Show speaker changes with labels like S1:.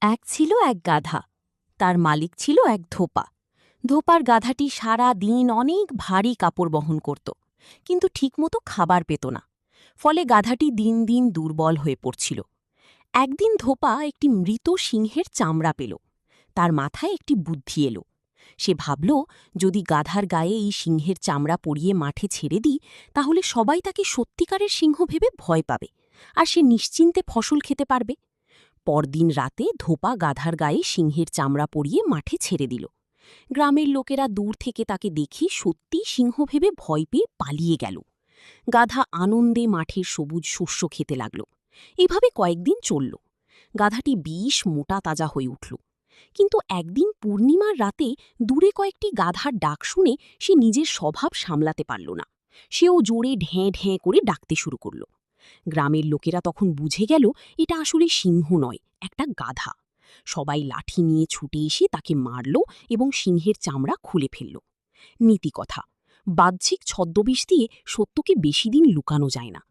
S1: এক ছিল এক গাধা। তার মালিক ছিল এক ধোপা। ধোপার গাধাটি সারা দিন অনেক ভারী কাপড় বহন করত, কিন্তু ঠিকমতো খাবার পেত না। ফলে গাধাটি দিন দিন দুর্বল হয়ে পড়ছিল। একদিন ধোপা একটি মৃত সিংহের চামড়া পেল। তার মাথায় একটি বুদ্ধি এলো। সে ভাবল, যদি গাধার গায়ে এই সিংহের চামড়া পরিয়ে মাঠে ছেড়ে দিই, তাহলে সবাই তাকে সত্যিকারের সিংহ ভেবে ভয় পাবে, আর সে নিশ্চিন্তে ফসল খেতে পারবে। পরদিন রাতে ধোপা গাধার গায়ে সিংহের চামড়া পরিয়ে মাঠে ছেড়ে দিল। গ্রামের লোকেরা দূর থেকে তাকে দেখে সত্যি সিংহ ভেবে ভয় পেয়ে পালিয়ে গেল। গাধা আনন্দে মাঠের সবুজ শস্য খেতে লাগল। এভাবে কয়েকদিন চলল। গাধাটি বেশ মোটা তাজা হয়ে উঠল। কিন্তু একদিন পূর্ণিমার রাতে দূরে কয়েকটি গাধার ডাক শুনে সে নিজের স্বভাব সামলাতে পারল না। সেও জোরে ঢ্যাঁ ঢ্যাঁ করে ডাকতে শুরু করল। গ্রামের লোকেরা তখন বুঝে গেল এটা আসলে সিংহ নয়, একটা গাধা। সবাই লাঠি নিয়ে ছুটে এসে তাকে মারল এবং সিংহের চামড়া খুলে ফেলল। নীতিকথা: বাহ্যিক ছদ্মবেশ দিয়ে সত্যকে বেশি দিন লুকানো যায় না।